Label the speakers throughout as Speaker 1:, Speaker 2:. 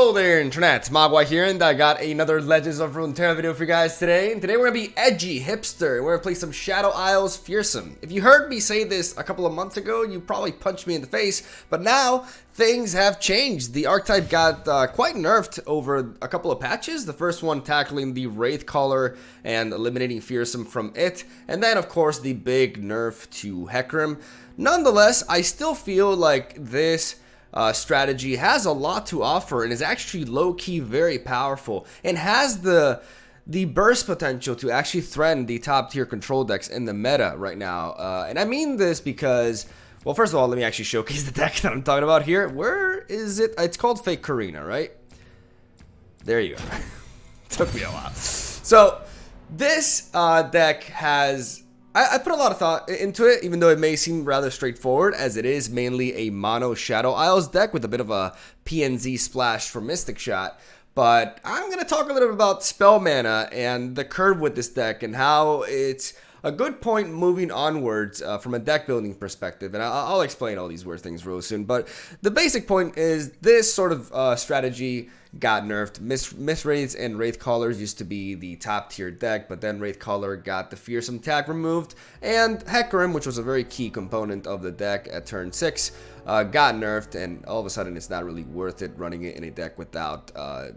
Speaker 1: Hello there, Internet. MegaMogwai here, and I got another Legends of Runeterra video for you guys today. And today we're going to be edgy, hipster. We're going to play some Shadow Isles Fearsome. If you heard me say this a couple of months ago, you probably punched me in the face. But now, things have changed. The archetype got quite nerfed over a couple of patches. The first one tackling the Wraithcaller and eliminating Fearsome from it. And then, of course, the big nerf to Hecarim. Nonetheless, I still feel like this strategy has a lot to offer and is actually low-key very powerful and has the burst potential to actually threaten the top-tier control decks in the meta right now. And I mean this because, well, first of all, let me actually showcase the deck that I'm talking about here. Where is it? It's called Fake Karina, right? There you go. Took me a while. So this deck has... I put a lot of thought into it, even though it may seem rather straightforward, as it is mainly a mono Shadow Isles deck with a bit of a PNZ splash for Mystic Shot. But I'm going to talk a little bit about spell mana and the curve with this deck and how it's a good point moving onwards from a deck building perspective. And I'll explain all these weird things real soon. But the basic point is this sort of strategy got nerfed. Wraiths and Wraithcallers used to be the top tier deck, but then Wraithcaller got the Fearsome tag removed, and Hecarim, which was a very key component of the deck at turn 6, got nerfed, and all of a sudden it's not really worth it running it in a deck without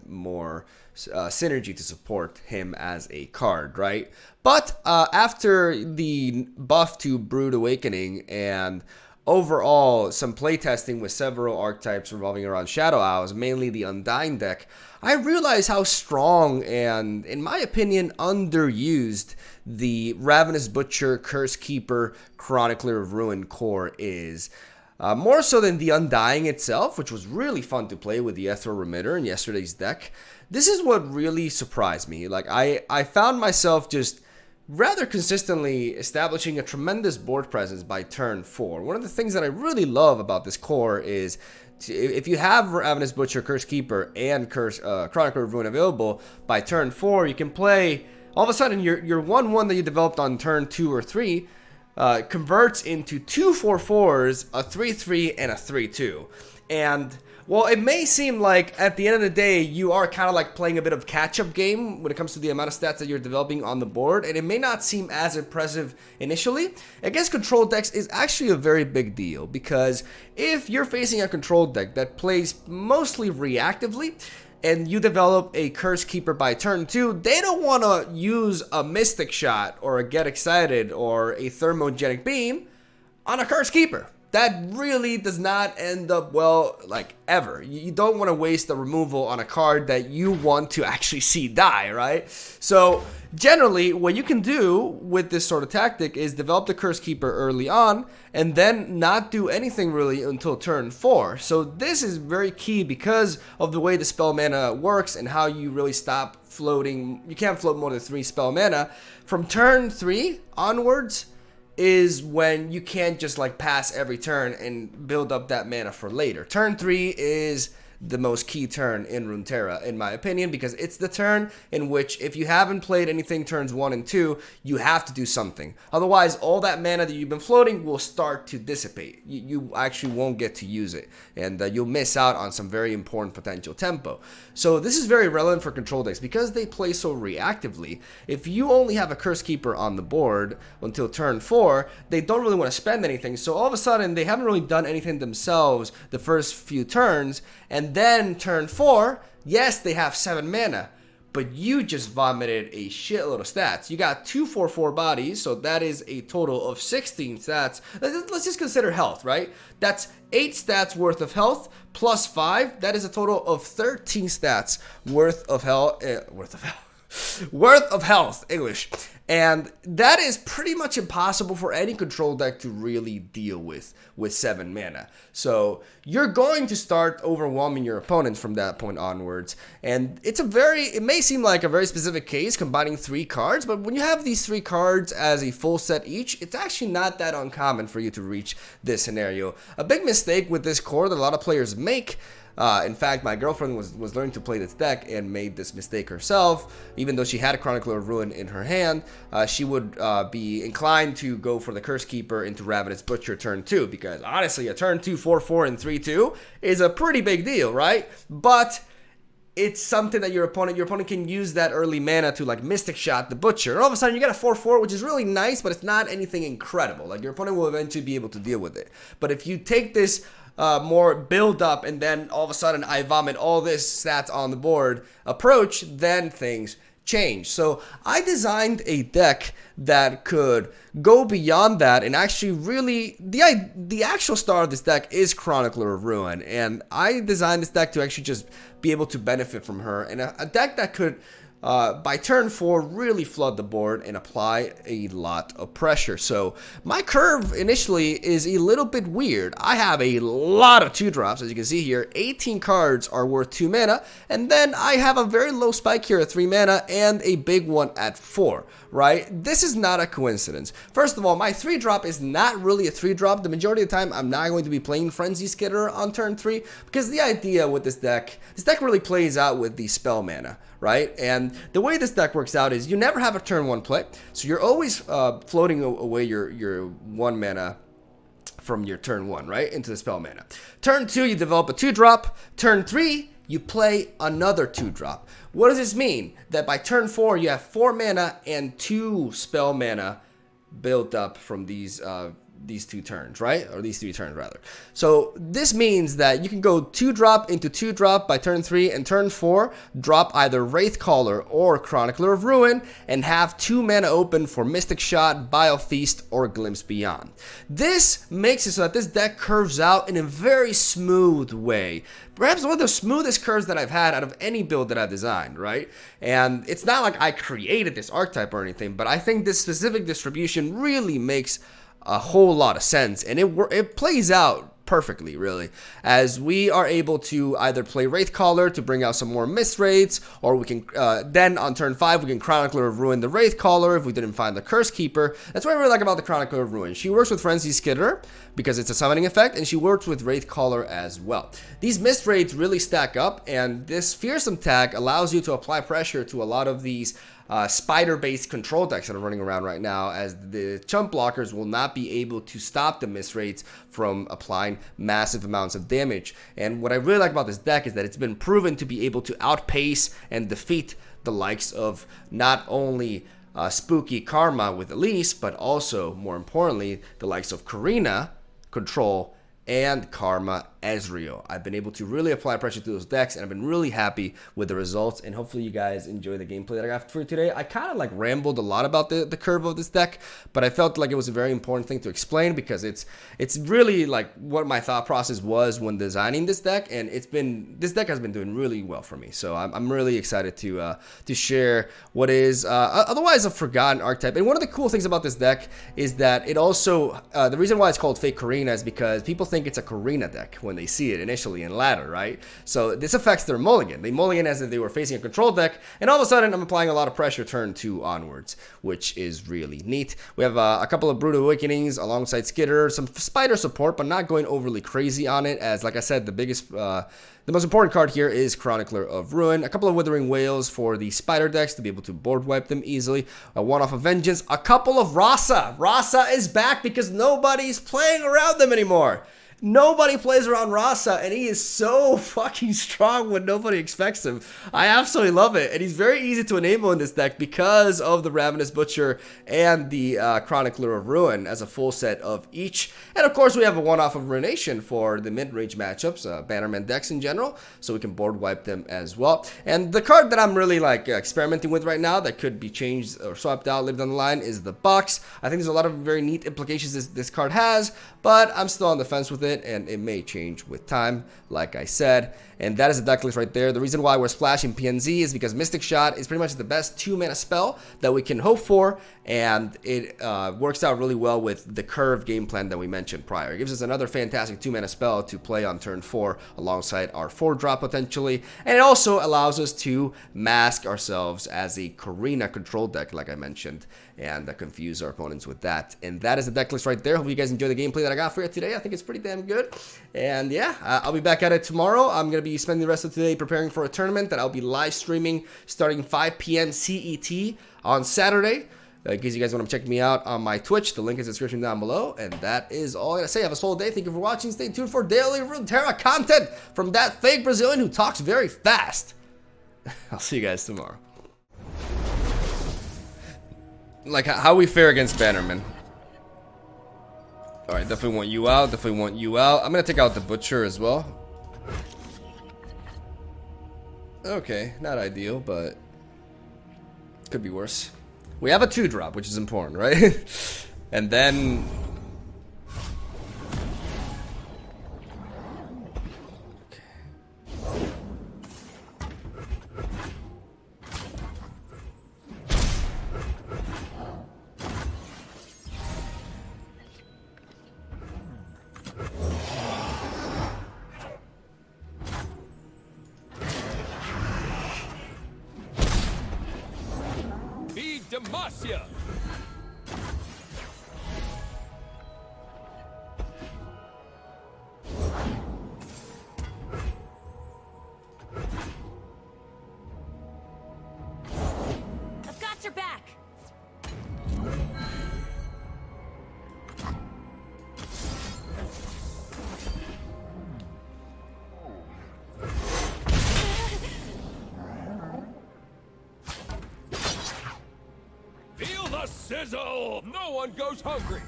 Speaker 1: more synergy to support him as a card, right? But after the buff to Brood Awakening and overall some playtesting with several archetypes revolving around Shadow Isles, mainly the Undying deck, I realized how strong and, in my opinion, underused the Ravenous Butcher, Curse Keeper, Chronicler of Ruin core is. More so than the Undying itself, which was really fun to play with the Ethereal Remitter in yesterday's deck. This is what really surprised me. Like, I found myself just rather consistently establishing a tremendous board presence by turn 4. One of the things that I really love about this core is if you have Ravenous Butcher, Curse Keeper, and Chronicler of Ruin available by turn 4, you can play, all of a sudden your 1/1 that you developed on turn 2 or 3 converts into 2 4/4s, a 3/3, and a 3/2. And well, it may seem like at the end of the day, you are kind of like playing a bit of catch-up game when it comes to the amount of stats that you're developing on the board, and it may not seem as impressive initially. Against control decks is actually a very big deal, because if you're facing a control deck that plays mostly reactively, and you develop a Curse Keeper by turn 2, they don't want to use a Mystic Shot or a Get Excited or a Thermogenic Beam on a Curse Keeper. That really does not end up well, like, ever. You don't want to waste the removal on a card that you want to actually see die, right? So, generally, what you can do with this sort of tactic is develop the Curse Keeper early on, and then not do anything really until turn 4. So, this is very key because of the way the spell mana works and how you really stop floating. You can't float more than 3 spell mana. From turn 3 onwards is when you can't just like pass every turn and build up that mana for later. Turn 3 is the most key turn in Runeterra, in my opinion, because it's the turn in which if you haven't played anything turns 1 and 2, you have to do something. Otherwise, all that mana that you've been floating will start to dissipate. You actually won't get to use it, and you'll miss out on some very important potential tempo. So this is very relevant for control decks because they play so reactively. If you only have a Curse Keeper on the board until turn 4, they don't really want to spend anything. So all of a sudden, they haven't really done anything themselves the first few turns, and then turn 4, yes, they have 7 mana, but you just vomited a shitload of stats. You got 2 4/4 bodies, so that is a total of 16 stats. Let's just consider health, right? That's 8 stats worth of health plus 5. That is a total of 13 stats worth of health. Worth of health, English. And that is pretty much impossible for any control deck to really deal with 7 mana. So you're going to start overwhelming your opponents from that point onwards. And it may seem like a very specific case combining 3 cards, but when you have these 3 cards as a full set each, it's actually not that uncommon for you to reach this scenario. A big mistake with this core that a lot of players make, in fact, my girlfriend was learning to play this deck and made this mistake herself. Even though she had a Chronicler of Ruin in her hand, she would be inclined to go for the Curse Keeper into Ravenous Butcher turn 2, because honestly, a turn 2 4/4 and 3/2 is a pretty big deal, right? But it's something that your opponent can use that early mana to like Mystic Shot the Butcher. And all of a sudden you get a 4/4, which is really nice, but it's not anything incredible. Like your opponent will eventually be able to deal with it. But if you take this more build up and then all of a sudden I vomit all this stats on the board approach, then things change. So I designed a deck that could go beyond that, and actually really the actual star of this deck is Chronicler of Ruin, and I designed this deck to actually just be able to benefit from her, and a deck that could by turn 4 really flood the board and apply a lot of pressure. So my curve initially is a little bit weird. I have a lot of 2-drops, as you can see here. 18 cards are worth 2 mana, and then I have a very low spike here at 3 mana and a big one at 4, right? This is not a coincidence. First of all, my 3-drop is not really a 3-drop. The majority of the time, I'm not going to be playing Frenzy Skitter on turn 3, because the idea with this deck really plays out with the spell mana, right? And the way this deck works out is you never have a turn 1 play, so you're always floating away your 1 mana from your turn 1, right, into the spell mana. Turn 2, you develop a 2-drop. Turn 3, you play another 2-drop. What does this mean? That by turn 4, you have 4 mana and 2 spell mana built up from these 2 turns, right? Or these 3 turns, rather. So this means that you can go 2-drop into 2-drop by turn 3, and turn 4, drop either Wraithcaller or Chronicler of Ruin, and have 2 mana open for Mystic Shot, Bile Feast, or Glimpse Beyond. This makes it so that this deck curves out in a very smooth way. Perhaps one of the smoothest curves that I've had out of any build that I've designed, right? And it's not like I created this archetype or anything, but I think this specific distribution really makes a whole lot of sense, and it plays out perfectly, really, as we are able to either play Wraithcaller to bring out some more miss rates, or we can then on turn 5 we can Chronicler of Ruin the Wraithcaller if we didn't find the Curse Keeper. That's what I really like about the Chronicler of Ruin. She works with Frenzy Skitter because it's a summoning effect, and she works with Wraithcaller as well. These miss rates really stack up, and this Fearsome tag allows you to apply pressure to a lot of these spider-based control decks that are running around right now, as the chump blockers will not be able to stop the miss rates from applying massive amounts of damage. And what I really like about this deck is that it's been proven to be able to outpace and defeat the likes of not only Spooky Karma with Elise, but also, more importantly, the likes of Karina, Control, and Karma Ezreal. I've been able to really apply pressure to those decks, and I've been really happy with the results, and hopefully you guys enjoy the gameplay that I got for you today. I kind of like rambled a lot about the curve of this deck, but I felt like it was a very important thing to explain, because it's really like what my thought process was when designing this deck, and this deck has been doing really well for me. So I'm really excited to share what is otherwise a forgotten archetype. And one of the cool things about this deck is that it also the reason why it's called Fake Karina is because people think it's a Karina deck when they see it initially in ladder, right? So this affects their mulligan. They mulligan as if they were facing a control deck, and all of a sudden I'm applying a lot of pressure turn 2 onwards, which is really neat. We have a couple of Brood Awakenings alongside Skitter, some Spider support, but not going overly crazy on it, as like I said, the most important card here is Chronicler of Ruin. A couple of Withering Wails for the Spider decks to be able to board wipe them easily. A one-off of Vengeance. A couple of Rasa. Rasa is back because nobody's playing around them anymore. Nobody plays around Rasa, and he is so fucking strong when nobody expects him. I absolutely love it, and he's very easy to enable in this deck because of the Ravenous Butcher and the Chronicler of Ruin as a full set of each. And of course, we have a one-off of Ruination for the mid-range matchups, Bannerman decks in general, so we can board wipe them as well. And the card that I'm really like experimenting with right now that could be changed or swapped out later down the line is the Box. I think there's a lot of very neat implications this card has, but I'm still on the fence with it, and it may change with time, like I said. And that is the deck list right there. The reason why we're splashing PNZ is because Mystic Shot is pretty much the best 2-mana spell that we can hope for, and it works out really well with the curve game plan that we mentioned prior. It gives us another fantastic 2-mana spell to play on turn 4 alongside our 4-drop potentially, and it also allows us to mask ourselves as a Karina control deck, like I mentioned, and confuse our opponents with that. And that is the deck list right there. Hope you guys enjoy the gameplay that I got for you today. I think it's pretty damn good. And yeah, I'll be back at it tomorrow. I'm going to be spending the rest of today preparing for a tournament that I'll be live streaming starting 5 p.m. CET on Saturday. In case you guys want to check me out on my Twitch, the link is in the description down below. And that is all I gotta say. Have a solid day. Thank you for watching. Stay tuned for daily Runeterra content from that fake Brazilian who talks very fast. I'll see you guys tomorrow. Like, how we fare against Bannerman. Alright, definitely want you out. Definitely want you out. I'm gonna take out the Butcher as well. Okay, not ideal, but could be worse. We have a 2-drop, which is important, right? And then...
Speaker 2: Demacia!
Speaker 3: I've got your back!
Speaker 2: Feel the sizzle! No one goes hungry!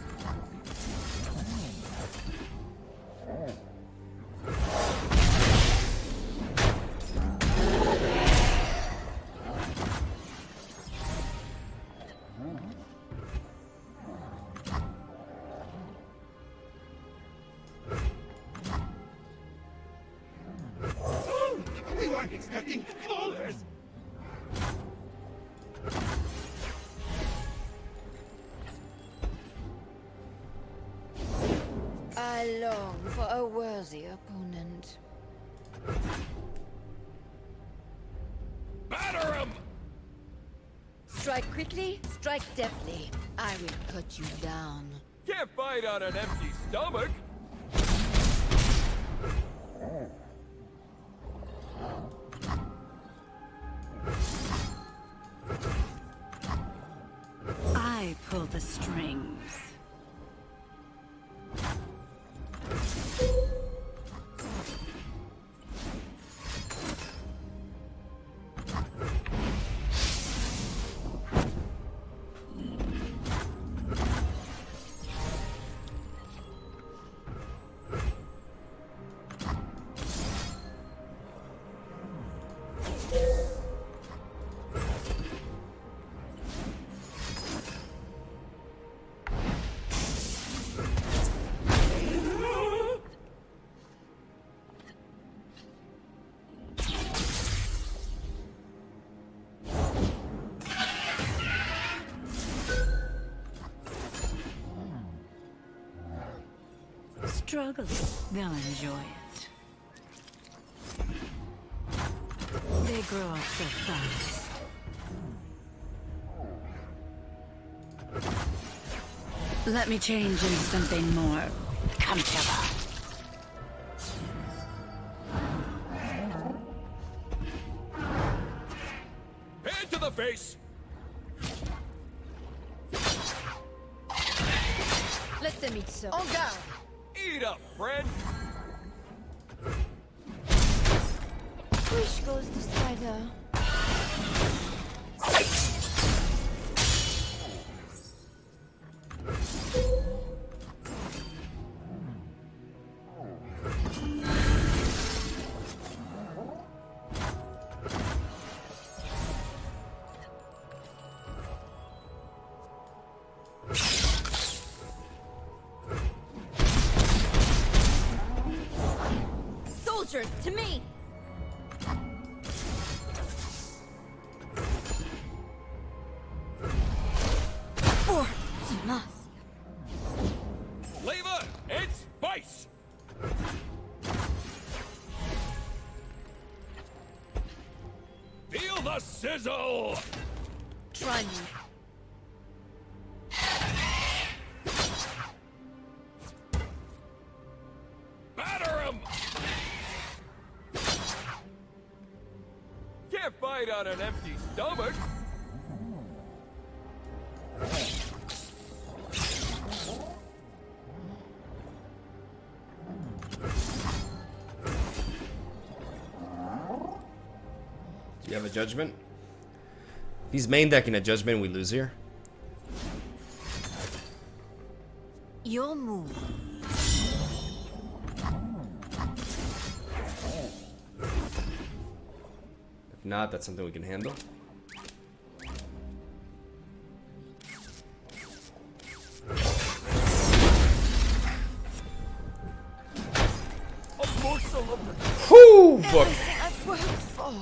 Speaker 4: We weren't expecting callers!
Speaker 3: I long for a worthy opponent.
Speaker 2: Batter him!
Speaker 3: Strike quickly, strike deftly. I will cut you down.
Speaker 2: Can't fight on an empty stomach!
Speaker 5: I pull the strings. Struggle, they'll enjoy it. They grow up so fast. Let me change into something more comfortable.
Speaker 2: Hand to the face!
Speaker 3: Let them eat so. En garde!
Speaker 2: Eat up, friend!
Speaker 3: Which goes the spider? Soldiers, to me! For Damas.
Speaker 2: Flavor and spice! Feel the sizzle!
Speaker 3: Try me.
Speaker 2: Batter him! Can't fight on an empty stomach!
Speaker 1: You have a judgment? If he's main decking a judgment, we lose here.
Speaker 3: Your move.
Speaker 1: If not, that's something we can handle. Whoo, book.
Speaker 3: I've worked for.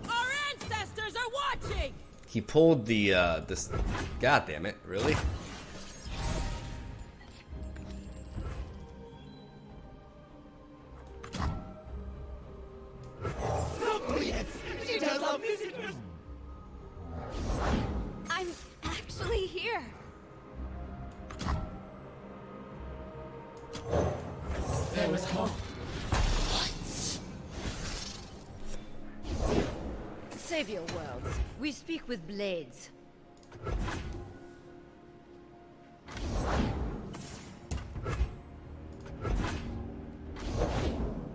Speaker 5: Our ancestors are watching!
Speaker 1: He pulled the this. God damn it! Really?
Speaker 3: I'm actually here.
Speaker 4: There was hope.
Speaker 3: Savior worlds. We speak with blades.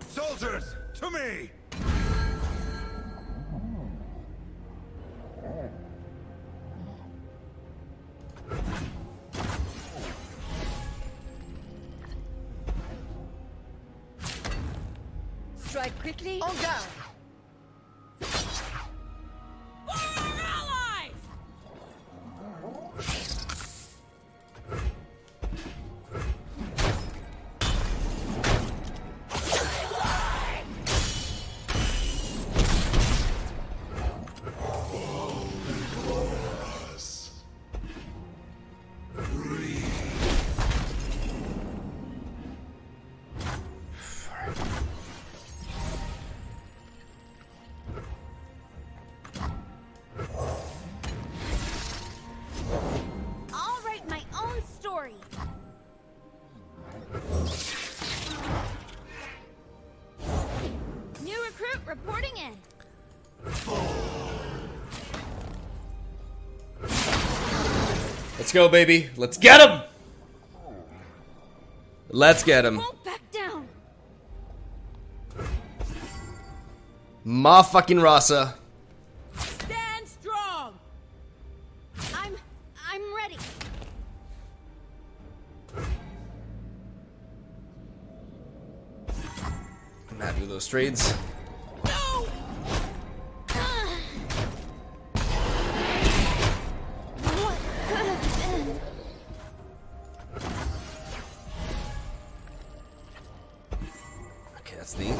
Speaker 2: Soldiers, to me!
Speaker 3: Strike quickly.
Speaker 4: On guard.
Speaker 5: For our allies!
Speaker 3: I'll write my own story. New recruit reporting in.
Speaker 1: Let's go, baby. Let's get him. Let's get him.
Speaker 3: Won't back down.
Speaker 1: Ma fucking Rasa.
Speaker 5: Stand strong!
Speaker 3: I'm ready.
Speaker 1: I'm happy with those trades.
Speaker 5: No!
Speaker 3: What could have been?
Speaker 1: Okay, that's neat.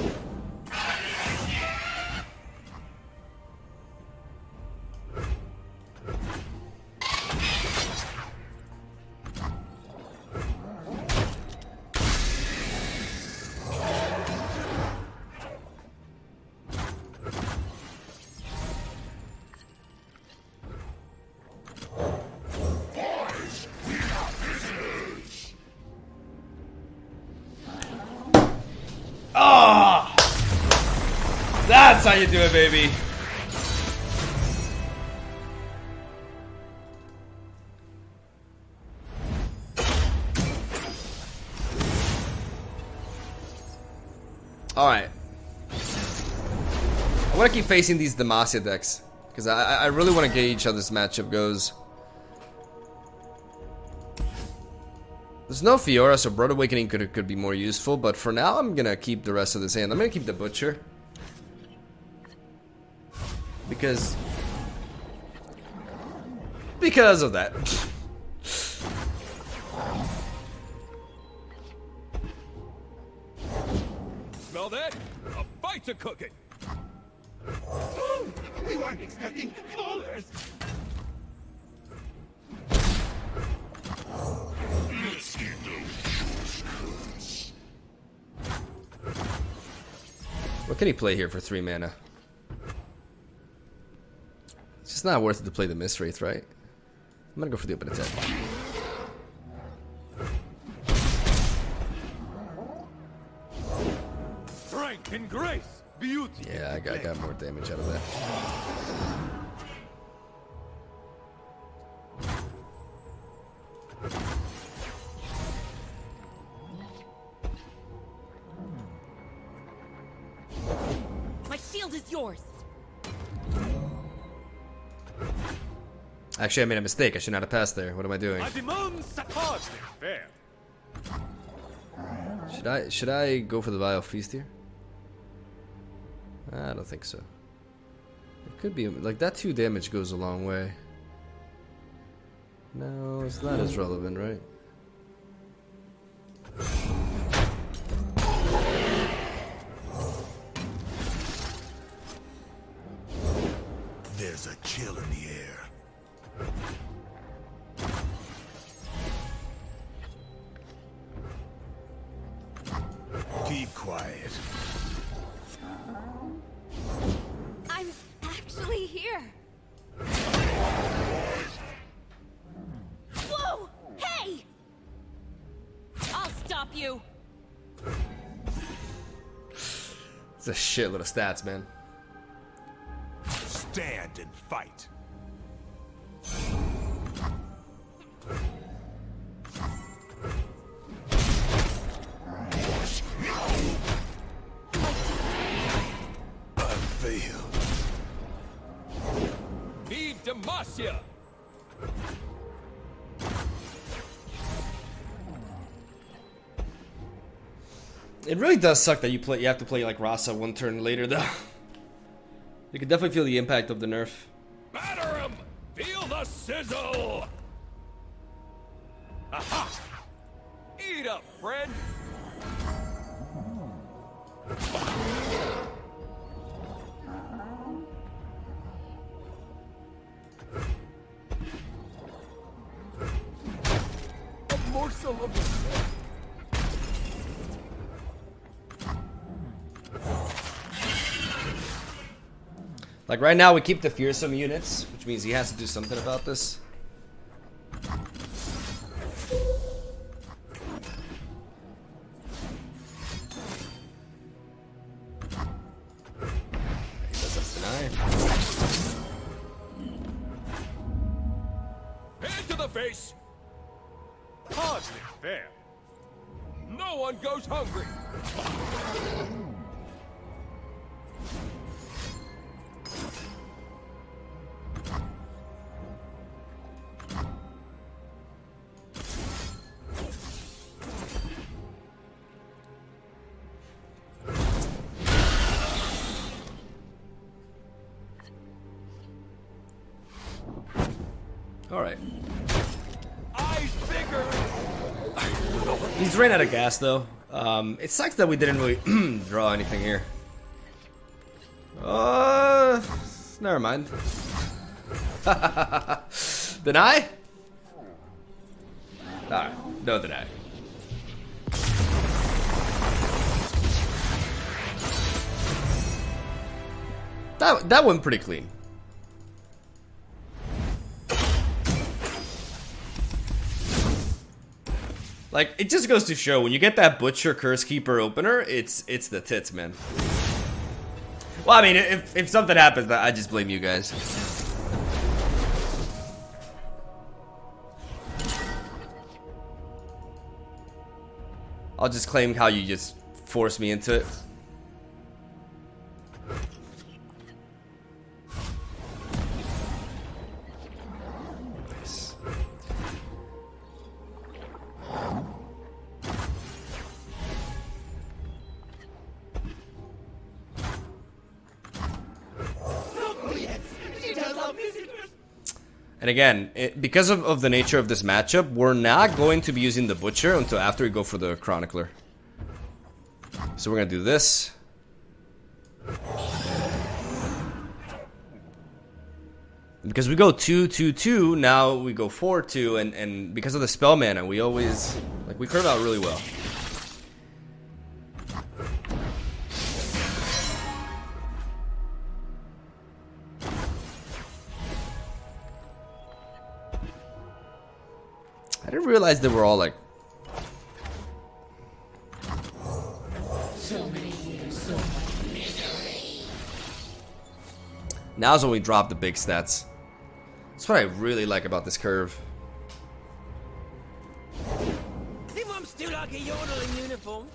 Speaker 1: Ah! That's how you do it, baby. Alright. I want to keep facing these Demacia decks, because I really want to gauge how this matchup goes. There's no Fiora, so Blood Awakening could be more useful, but for now I'm gonna keep the rest of this hand. I'm gonna keep the Butcher. Because of that.
Speaker 2: Smell that? A fight's a cooking!
Speaker 4: We weren't expecting flawless. Let's get those.
Speaker 1: What can he play here for 3 mana? It's just not worth it to play the Mistwraith, right? I'm gonna go for the open attack.
Speaker 2: Strength and grace! Beauty!
Speaker 1: Yeah, I got more damage out of that.
Speaker 3: source.
Speaker 1: Actually, I made a mistake. I should not have passed there. What am I doing?
Speaker 2: I demand hardly fair.
Speaker 1: Should I go for the Vile Feast here? I don't think so. It could be like that 2 damage goes a long way. No, it's not as relevant, right?
Speaker 4: There's a chill in the air. Keep quiet.
Speaker 3: I'm actually here. Whoa! Hey! I'll stop you.
Speaker 1: It's a shitload of stats, man.
Speaker 4: Stand and fight. I failed.
Speaker 2: Vive Demacia!
Speaker 1: It really does suck that you have to play like Rasa 1 turn later, though. You can definitely feel the impact of the nerf.
Speaker 2: Batter him! Feel the sizzle! Aha! Eat up, friend! A morsel of the
Speaker 1: Like right now, we keep the fearsome units, which means he has to do something about this. He does us deny.
Speaker 2: hand to the face! Hardly fair. No one goes hungry.
Speaker 1: All right.
Speaker 2: Eyes bigger.
Speaker 1: He's ran out of gas though. It sucks that we didn't really draw anything here. Never mind. Deny? Alright, no deny. That went pretty clean. Like, it just goes to show, when you get that Butcher Curse Keeper opener, it's the tits, man. Well, I mean, if something happens, I just blame you guys. I'll just claim how you just forced me into it. And again, because of the nature of this matchup, we're not going to be using the Butcher until after we go for the Chronicler. So we're going to do this. Because we go 2-2-2, now we go 4-2, and because of the spell mana, we always, like, we curve out really well. I didn't realize they were all like.
Speaker 5: So many years, so much misery.
Speaker 1: Now's when we drop the big stats. That's what I really like about this curve.
Speaker 6: Think I'm still like a yodel in uniform.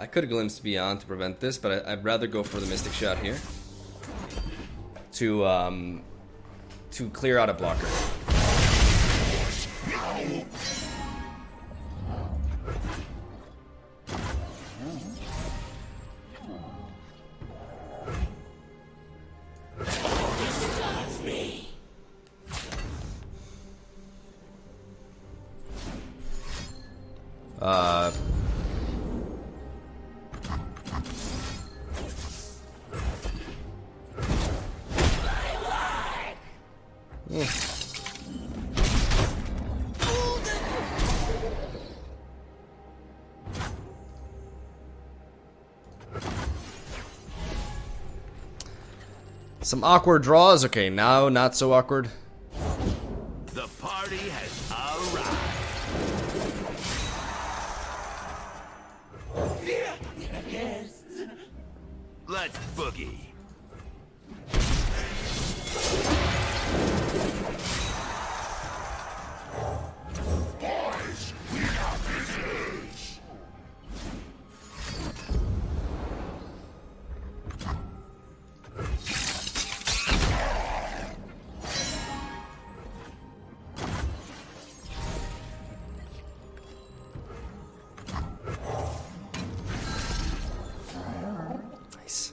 Speaker 1: I could glimpse beyond to prevent this, but I'd rather go for the Mystic Shot here to clear out a blocker. Some awkward draws. Okay, now not so awkward.
Speaker 4: The party has arrived. Let's boogie. Boys, we got visitors.
Speaker 1: Nice.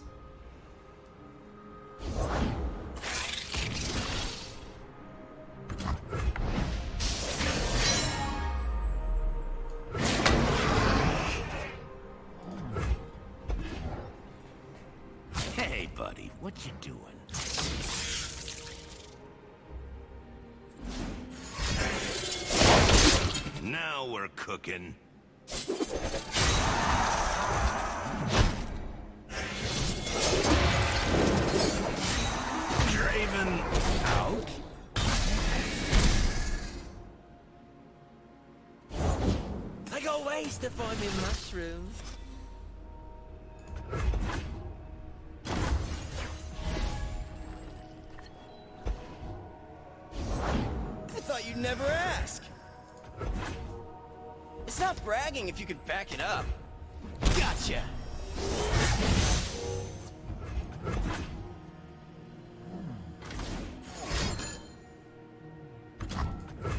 Speaker 4: Hey, buddy, what you doing? Now we're cooking. Draven out.
Speaker 6: I got ways to find me mushrooms. I thought you'd never ask. It's not bragging if you could back it up. Gotcha.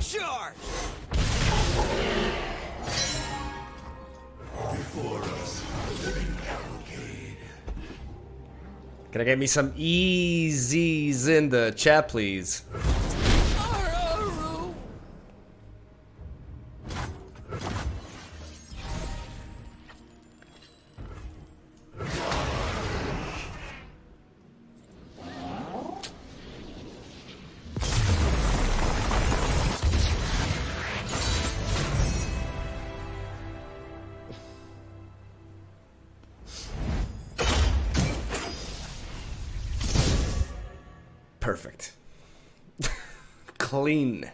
Speaker 6: Charge!
Speaker 4: Before us, living cavalcade.
Speaker 1: Can I get me some easies in the chat, please? Perfect. Clean.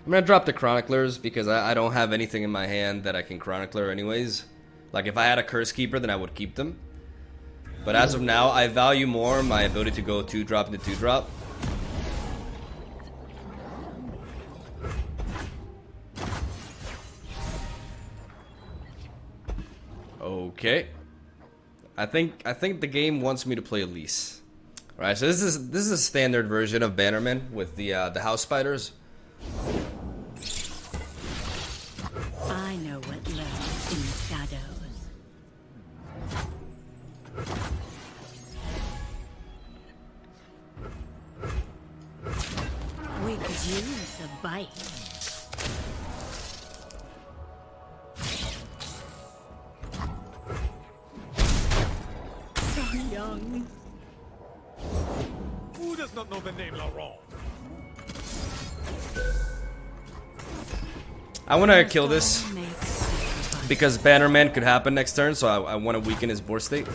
Speaker 1: I'm gonna drop the Chroniclers because I don't have anything in my hand that I can Chronicler anyways. Like if I had a Curse Keeper, then I would keep them. But as of now, I value more my ability to go 2-drop into 2-drop. Okay. I think the game wants me to play Elise. Alright, so this is a standard version of Bannerman with the house spiders.
Speaker 5: I know what lurks in the shadows. We could use a bite. So young.
Speaker 2: Who does not know the name Laurent?
Speaker 1: I want to kill this because Bannerman could happen next turn, so I want to weaken his board state.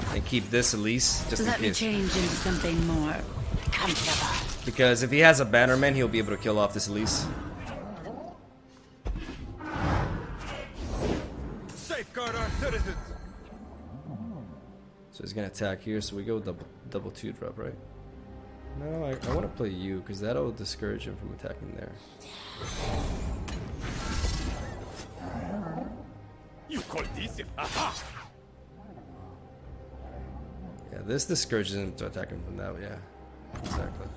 Speaker 1: Thank keep this at least, just in
Speaker 5: Let me
Speaker 1: case.
Speaker 5: change into something more comfortable.
Speaker 1: Because if he has a bannerman, he'll be able to kill off this Elise.
Speaker 2: Safeguard our citizens.
Speaker 1: So he's gonna attack here, so we go double 2-drop, right? No, I want to play you, because that'll discourage him from attacking there.
Speaker 2: You call this? Aha!
Speaker 1: Yeah, this discourages him to attack him from that, yeah. Exactly.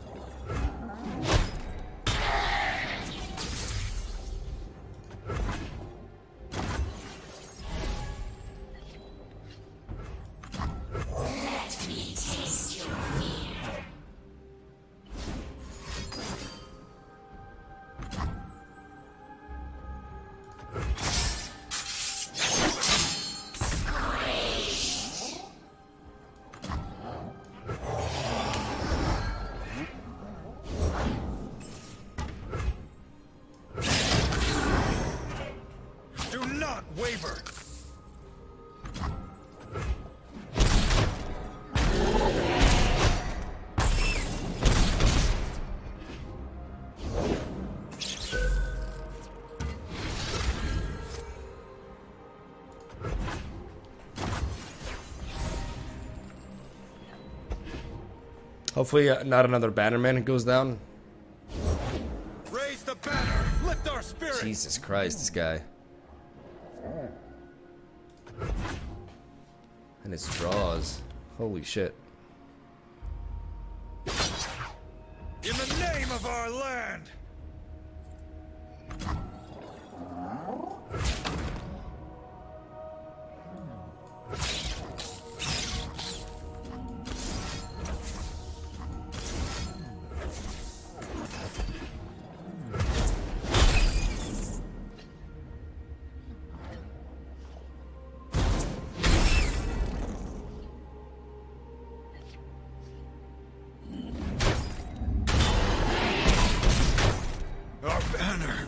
Speaker 2: Do not waver.
Speaker 1: Hopefully not another bannerman goes down.
Speaker 2: Raise the banner. Lift our spirit.
Speaker 1: Jesus Christ, this guy. And his draws. Holy shit.
Speaker 2: In the name of our land. Our banner.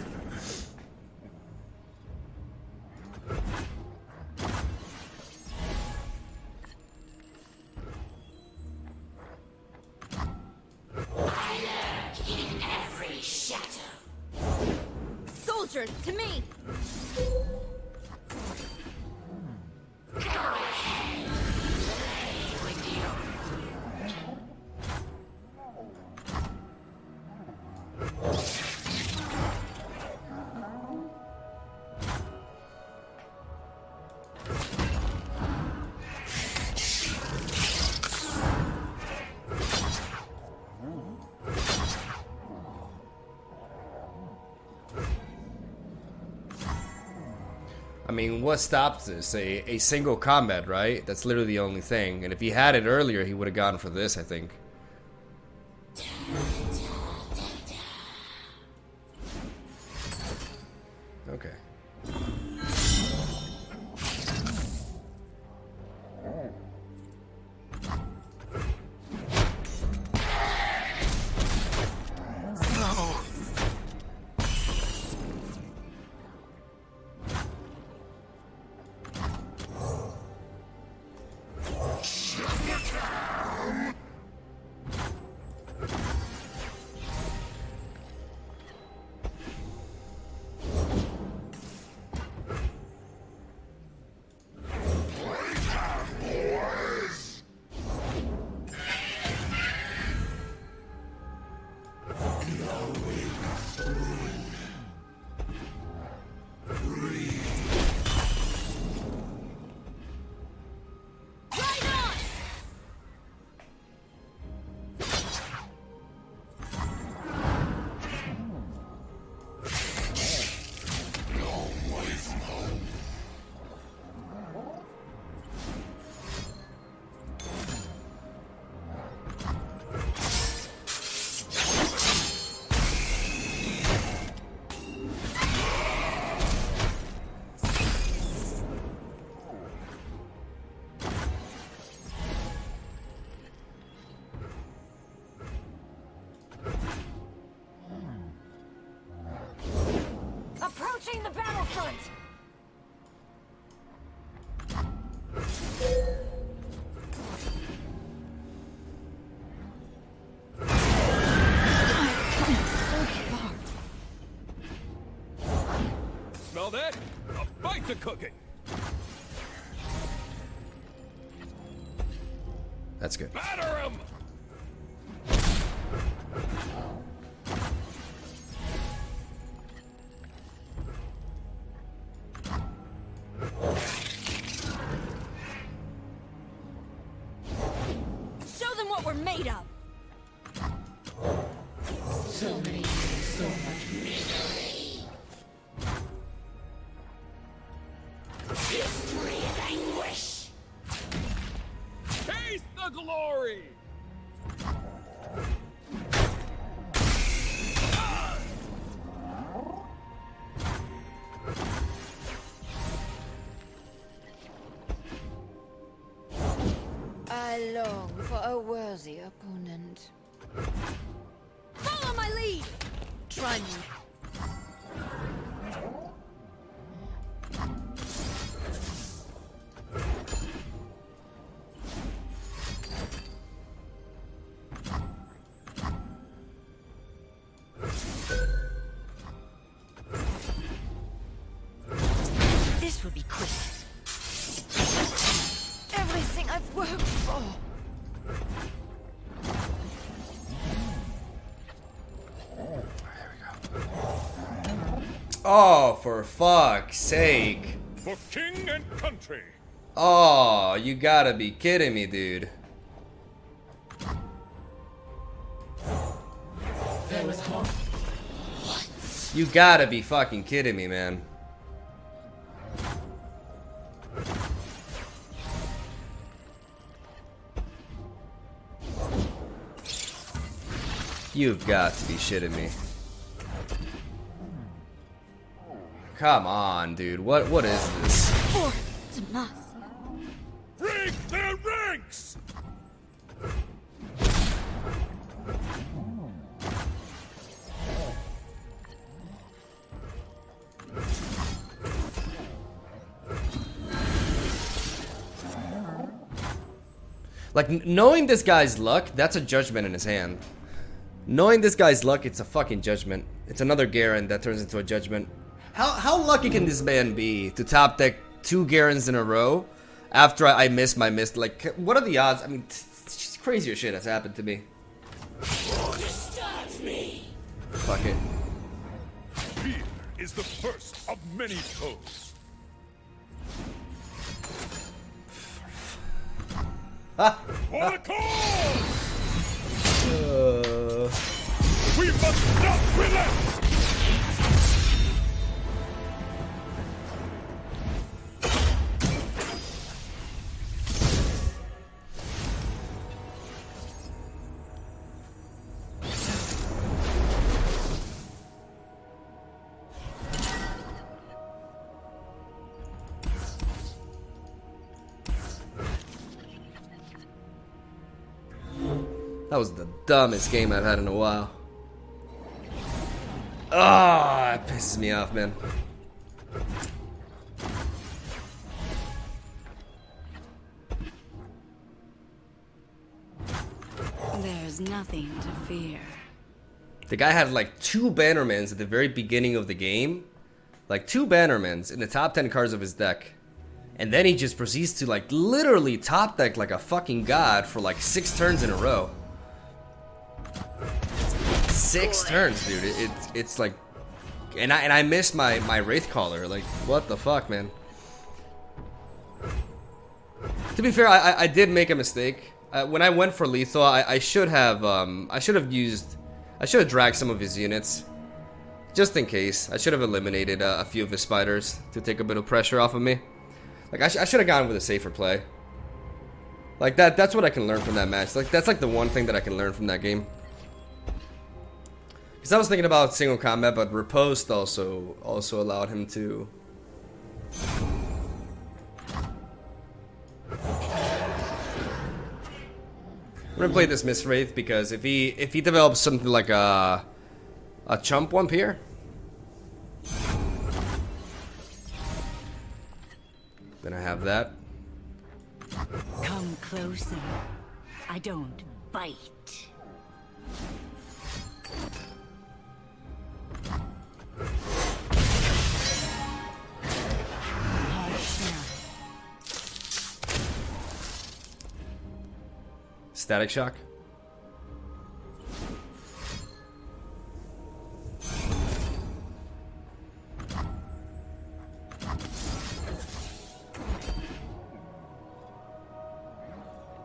Speaker 3: Soldiers, to me!
Speaker 1: I mean, what stops this? A single combat, right? That's literally the only thing. And if he had it earlier, he would have gone for this, I think. Okay.
Speaker 3: Approaching the battlefront!
Speaker 2: to cooking.
Speaker 1: That's good.
Speaker 2: Batter him!
Speaker 5: Show them what we're made of.
Speaker 2: Taste the glory!
Speaker 3: I long for a worthy opponent.
Speaker 5: Follow my lead.
Speaker 3: Try me.
Speaker 5: This would be quick.
Speaker 3: Everything I've worked for.
Speaker 1: Oh, for fuck's sake.
Speaker 2: For king and country.
Speaker 1: Oh, you gotta be kidding me, dude. You gotta be fucking kidding me, man. You've got to be shitting me. Come on, dude. What is this?
Speaker 5: For Tomas.
Speaker 2: Break their ranks!
Speaker 1: Like, knowing this guy's luck, that's a judgment in his hand. Knowing this guy's luck, it's a fucking judgment. It's another Garen that turns into a judgment. How lucky can this man be to top deck 2 Garens in a row after I missed my miss? Like, what are the odds? I mean, crazier shit has happened to me. Fuck it.
Speaker 2: Fear is the first of many foes.
Speaker 1: Ah.
Speaker 2: For the cause! We must not relent!
Speaker 1: That was the dumbest game I've had in a while. Ah, it pisses me off, man.
Speaker 5: There's nothing to fear.
Speaker 1: The guy had like 2 Bannermans at the very beginning of the game. Like 2 Bannermans in the top 10 cards of his deck. And then he just proceeds to like literally top deck like a fucking god for like 6 turns in a row. 6 turns, dude. It's like, and I missed my Wraith Caller. Like, what the fuck, man? To be fair, I did make a mistake. When I went for lethal, I should have dragged some of his units, just in case. I should have eliminated a few of his spiders to take a bit of pressure off of me. Like, I should have gone with a safer play. Like that's what I can learn from that match. Like, that's like the one thing that I can learn from that game. Because I was thinking about single combat, but Riposte also allowed him to. I'm gonna play this Miss Wraith because if he develops something like a chump Wump here, then I have that.
Speaker 5: Come closer. I don't bite.
Speaker 1: Static Shock.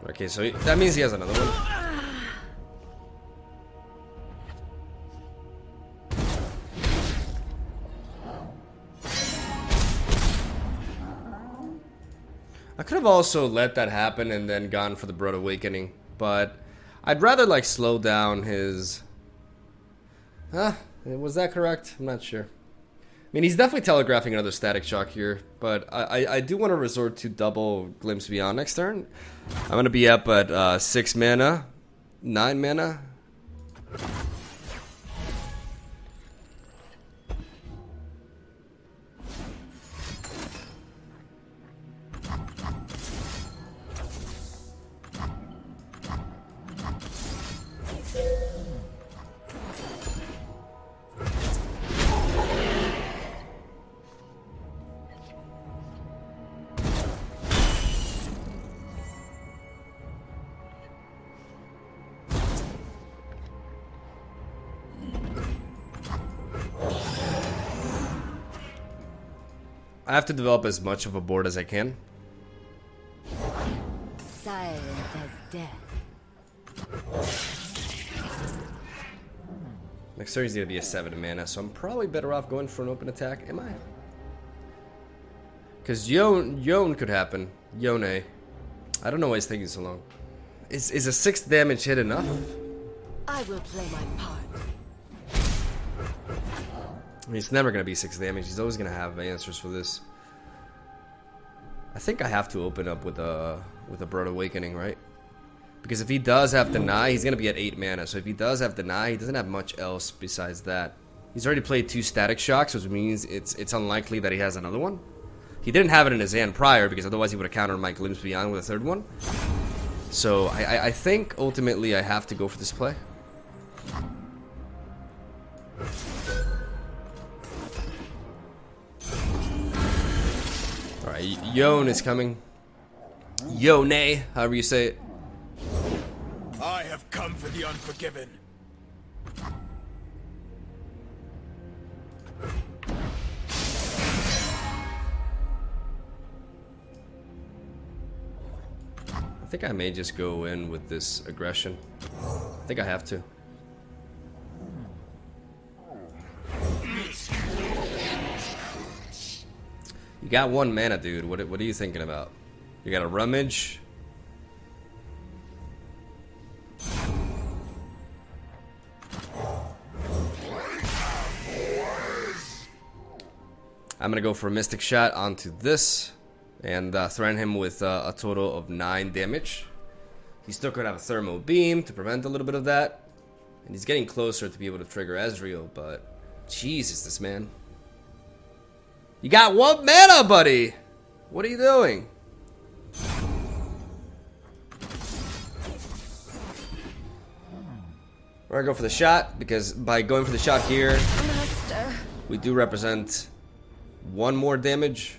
Speaker 1: Okay, so that means he has another one. I could have also let that happen and then gone for the Broad Awakening, but I'd rather like slow down his... was that correct? I'm not sure. I mean, he's definitely telegraphing another Static Shock here, but I do want to resort to double Glimpse Beyond next turn. I'm going to be up at 6 mana, 9 mana. I have to develop as much of a board as I can.
Speaker 3: Silent as death.
Speaker 1: Next turn is going to be a 7 mana, so I'm probably better off going for an open attack. Am I? Because Yone could happen. Yone. I don't know why he's taking so long. Is a 6 damage hit enough?
Speaker 3: I will play my part.
Speaker 1: I mean, it's never going to be 6 damage. He's always going to have answers for this. I think I have to open up with a Broad Awakening, right? Because if he does have Deny, he's going to be at 8 mana. So if he does have Deny, he doesn't have much else besides that. He's already played 2 Static Shocks, which means it's unlikely that he has another one. He didn't have it in his hand prior, because otherwise he would have countered my Glimpse Beyond with a 3rd one. So I think ultimately I have to go for this play. Alright, Yone is coming. Yone, however you say it.
Speaker 4: I have come for the unforgiven.
Speaker 1: I think I may just go in with this aggression. I think I have to. You got 1 mana, dude. What are you thinking about? You got a Rummage. I'm gonna go for a Mystic Shot onto this and threaten him with a total of 9 damage. He's still gonna have a Thermal Beam to prevent a little bit of that, and he's getting closer to be able to trigger Ezreal. But Jesus, this man. You got 1 mana, buddy! What are you doing? We're gonna go for the shot, because by going for the shot here,
Speaker 3: Master.
Speaker 1: we do represent 1 more damage.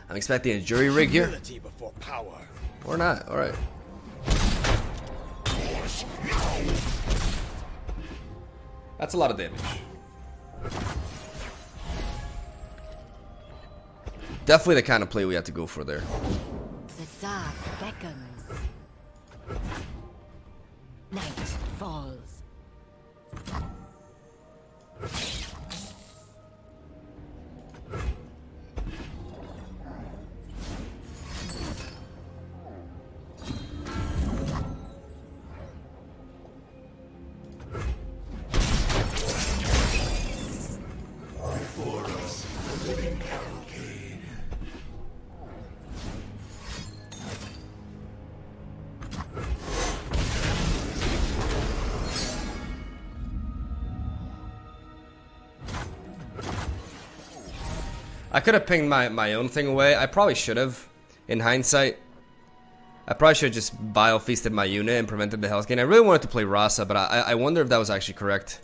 Speaker 1: I'm expecting a Jury Rig here.
Speaker 4: Humility before power.
Speaker 1: Or not, alright. That's a lot of damage. Definitely the kind of play we have to go for there.
Speaker 3: The dark beckons. Night falls.
Speaker 4: Before us, the living cavalcade.
Speaker 1: I could have pinged my own thing away. I probably should have, in hindsight. I probably should have just Bile Feasted my unit and prevented the Hell's Gate. I really wanted to play Rasa, but I wonder if that was actually correct.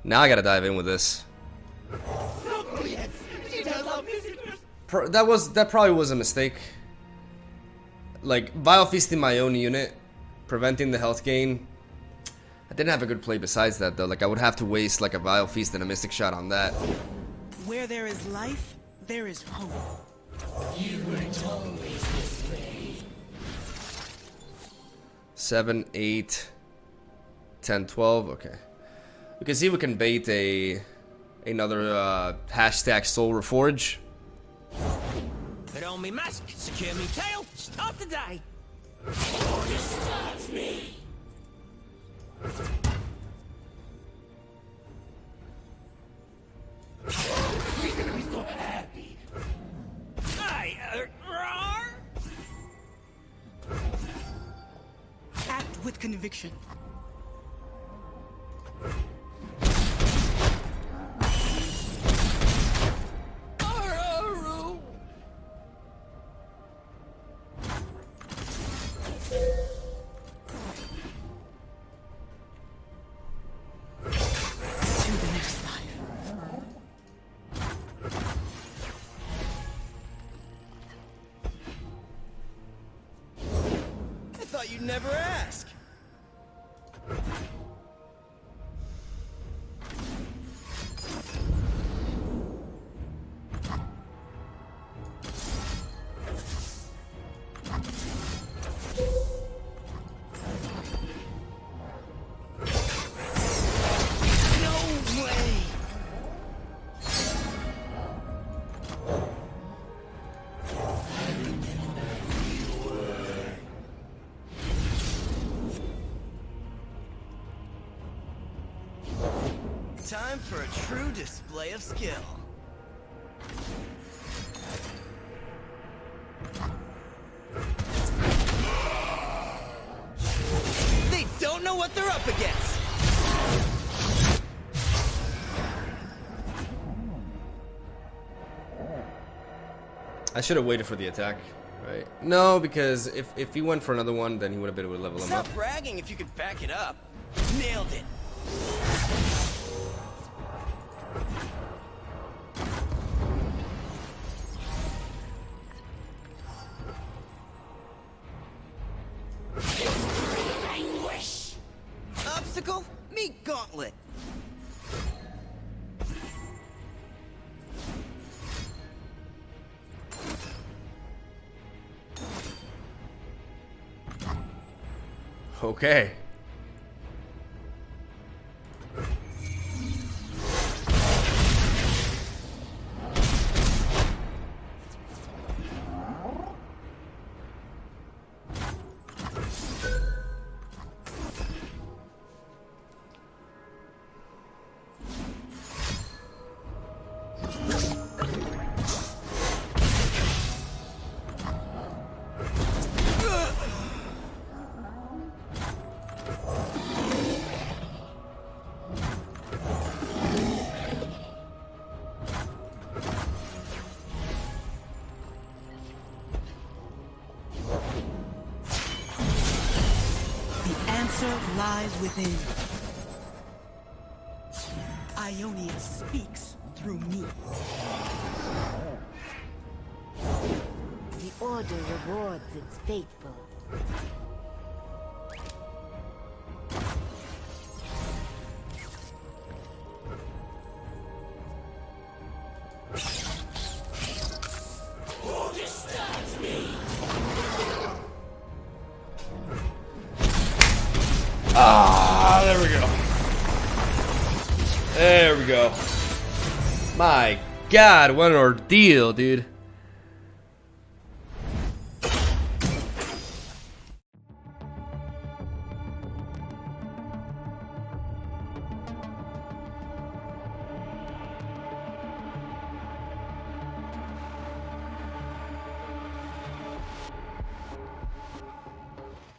Speaker 1: Now I gotta dive in with this.
Speaker 6: She does love me
Speaker 1: That probably was a mistake. Like, Vile Feasting my own unit, preventing the health gain. I didn't have a good play besides that, though. Like, I would have to waste, like, a Vile Feast and a Mystic Shot on that.
Speaker 6: Where there is life, there is hope.
Speaker 3: You weren't always this way.
Speaker 1: 7, 8, 10, 12. Okay. We can see we can bait another hashtag Soul Reforge.
Speaker 6: Put on me mask, secure me tail, start the day.
Speaker 3: Start me.
Speaker 6: Hey, roar! Act with conviction. You'd never ask. No way. Time for a true display of skill. They don't know what they're up against.
Speaker 1: I should have waited for the attack, right? No, because if he went for another one, then he would have been able to level him up.
Speaker 6: Stop bragging if you could back it up. Nailed it. Obstacle? Meet gauntlet.
Speaker 1: Okay.
Speaker 6: Lies within. Ionia speaks through me.
Speaker 3: The Order rewards its faithful.
Speaker 1: Ah, there we go. There we go. My God, what an ordeal, dude.